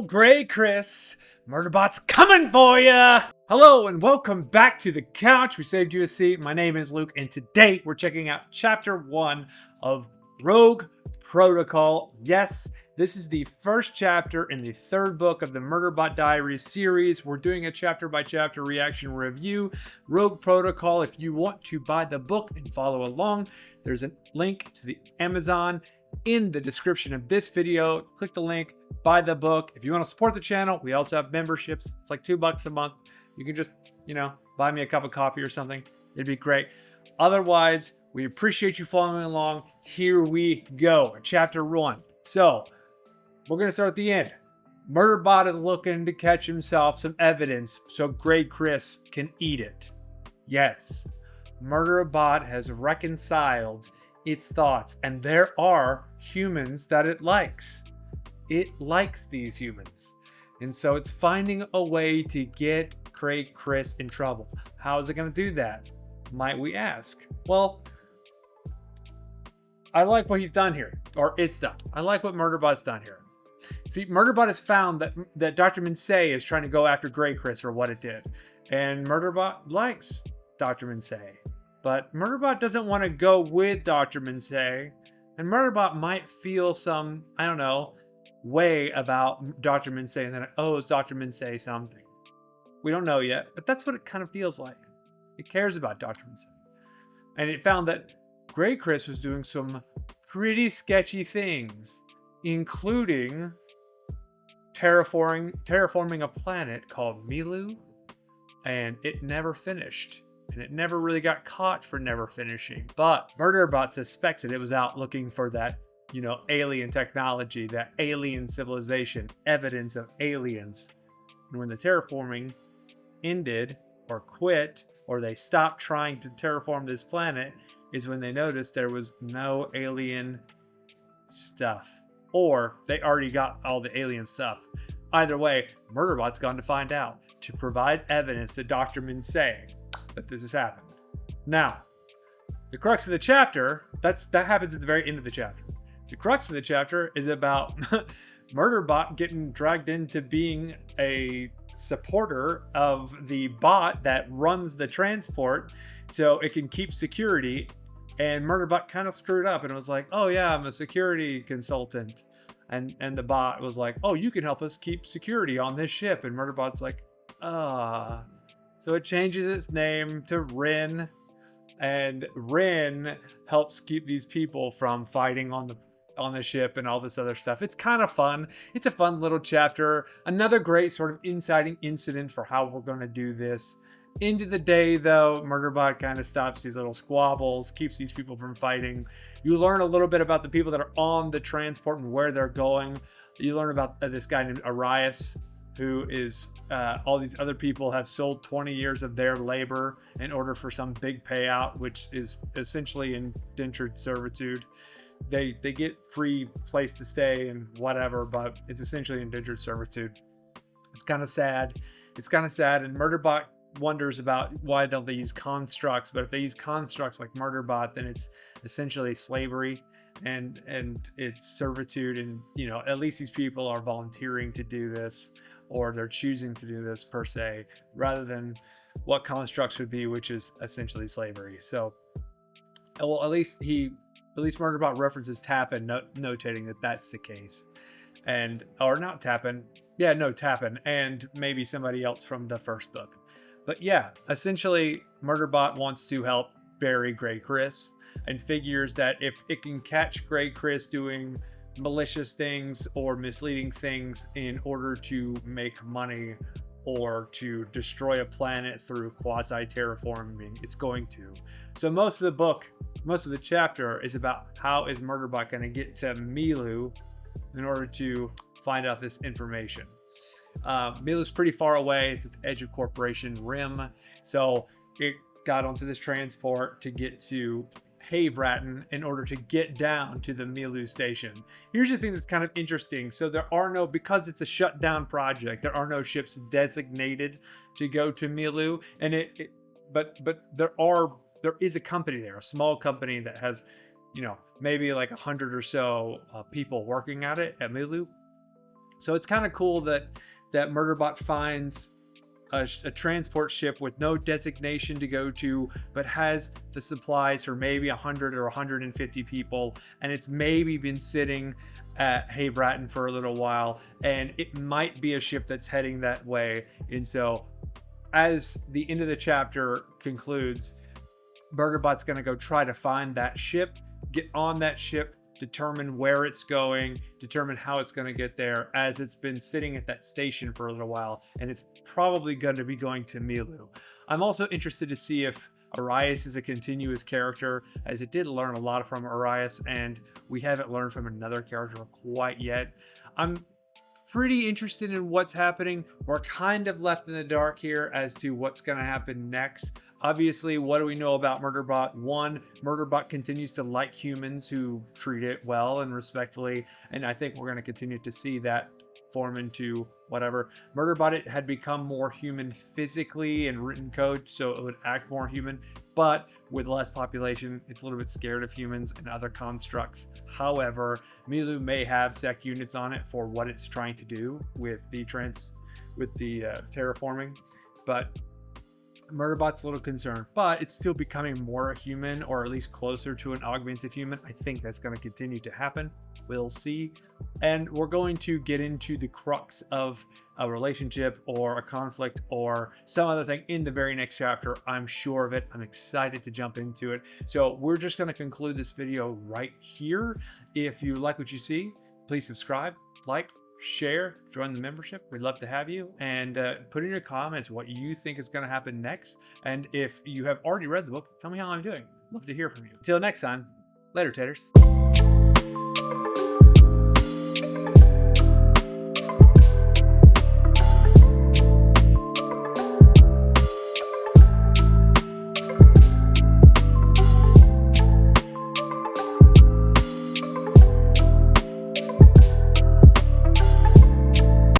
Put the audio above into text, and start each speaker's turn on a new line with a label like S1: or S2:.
S1: GrayCris, Murderbot's coming for ya! Hello and welcome back to the couch. We saved you a seat. My name is Luke, and today we're checking out Chapter 1 of Rogue Protocol. Yes, this is the first chapter in the third book of the Murderbot Diaries series. We're doing a chapter-by-chapter reaction review. Rogue Protocol, if you want to buy the book and follow along, there's a link to the Amazon in the description of this video. Click the link, buy the book. If you want to support the channel, we also have memberships. It's like $2 a month. You can just, buy me a cup of coffee or something. It'd be great. Otherwise, we appreciate you following along. Here we go. Chapter 1. So, we're going to start at the end. Murderbot is looking to catch himself some evidence so GrayCris can eat it. Yes, Murderbot has reconciled its thoughts, and there are humans that it likes. It likes these humans. And so it's finding a way to get GrayCris in trouble. How is it going to do that, might we ask? Well, I like what he's done here, or it's done. I like what Murderbot's done here. See, Murderbot has found that Dr. Minsay is trying to go after GrayCris for what it did. And Murderbot likes Dr. Minsay. But Murderbot doesn't want to go with Dr. Minsay. And Murderbot might feel some, way about Dr. Minsay, and then it owes Dr. Minsay something. We don't know yet, but that's what it kind of feels like. It cares about Dr. Minsay. And it found that GrayCris was doing some pretty sketchy things, including terraforming a planet called Milu, and it never finished. And it never really got caught for never finishing. But Murderbot suspects that it was out looking for that, alien technology, that alien civilization, evidence of aliens. And when the terraforming ended or quit, or they stopped trying to terraform this planet, is when they noticed there was no alien stuff. Or they already got all the alien stuff. Either way, Murderbot's gone to find out, to provide evidence to Dr. Minsay that this has happened. Now, the crux of the chapter, that happens at the very end of the chapter. The crux of the chapter is about Murderbot getting dragged into being a supporter of the bot that runs the transport so it can keep security. And Murderbot kind of screwed up and was like, oh yeah, I'm a security consultant. And the bot was like, oh, you can help us keep security on this ship. And Murderbot's like, So it changes its name to Rin, and Rin helps keep these people from fighting on the ship and all this other stuff. It's kind of fun. It's a fun little chapter. Another great sort of inciting incident for how we're going to do this. End of the day, though, Murderbot kind of stops these little squabbles, keeps these people from fighting. You learn a little bit about the people that are on the transport and where they're going. You learn about this guy named Arias, who is all these other people have sold 20 years of their labor in order for some big payout, which is essentially indentured servitude. They get free place to stay and whatever, but it's essentially indentured servitude. It's kind of sad. And Murderbot wonders about why don't they use constructs, but if they use constructs like Murderbot, then it's essentially slavery and it's servitude, and at least these people are volunteering to do this, or they're choosing to do this per se, rather than what constructs would be, which is essentially slavery. So, well, at least Murderbot references Tappan, notating that that's the case. Tappan, and maybe somebody else from the first book. But yeah, essentially, Murderbot wants to help bury GrayCris, and figures that if it can catch GrayCris doing malicious things or misleading things in order to make money or to destroy a planet through quasi-terraforming, it's going to. So most of the chapter is about how is Murderbot going to get to Milu in order to find out this information. Milu's pretty far away. It's at the edge of Corporation Rim. So it got onto this transport to get to Haveratten in order to get down to the Milu station. Here's the thing that's kind of interesting. So there are no, because it's a shutdown project, there are no ships designated to go to Milu, and but there is a company there, a small company that has, maybe like 100 or so people working at Milu. So it's kind of cool that Murderbot finds a transport ship with no designation to go to, but has the supplies for maybe 100 or 150 people, and it's maybe been sitting at Havratton for a little while, and it might be a ship that's heading that way. And so as the end of the chapter concludes, Murderbot's going to go try to find that ship, get on that ship, determine where it's going, determine how it's going to get there, as it's been sitting at that station for a little while, and it's probably going to be going to Milu. I'm also interested to see if Arias is a continuous character, as it did learn a lot from Arias, and we haven't learned from another character quite yet. I'm pretty interested in what's happening. We're kind of left in the dark here as to what's going to happen next. Obviously, what do we know about Murderbot? One, Murderbot continues to like humans who treat it well and respectfully, and I think we're going to continue to see that form into whatever. Murderbot had become more human physically in written code, so it would act more human, but with less population, it's a little bit scared of humans and other constructs. However, Milu may have sec units on it for what it's trying to do with the terraforming, but Murderbot's a little concerned, but it's still becoming more human, or at least closer to an augmented human. I think that's going to continue to happen. We'll see. And we're going to get into the crux of a relationship or a conflict or some other thing in the very next chapter. I'm sure of it. I'm excited to jump into it. So we're just going to conclude this video right here. If you like what you see, please subscribe, like, share, join the membership. We'd love to have you, and put in your comments what you think is going to happen next. And if you have already read the book, tell me how I'm doing. Love to hear from you. Until next time, later, taters.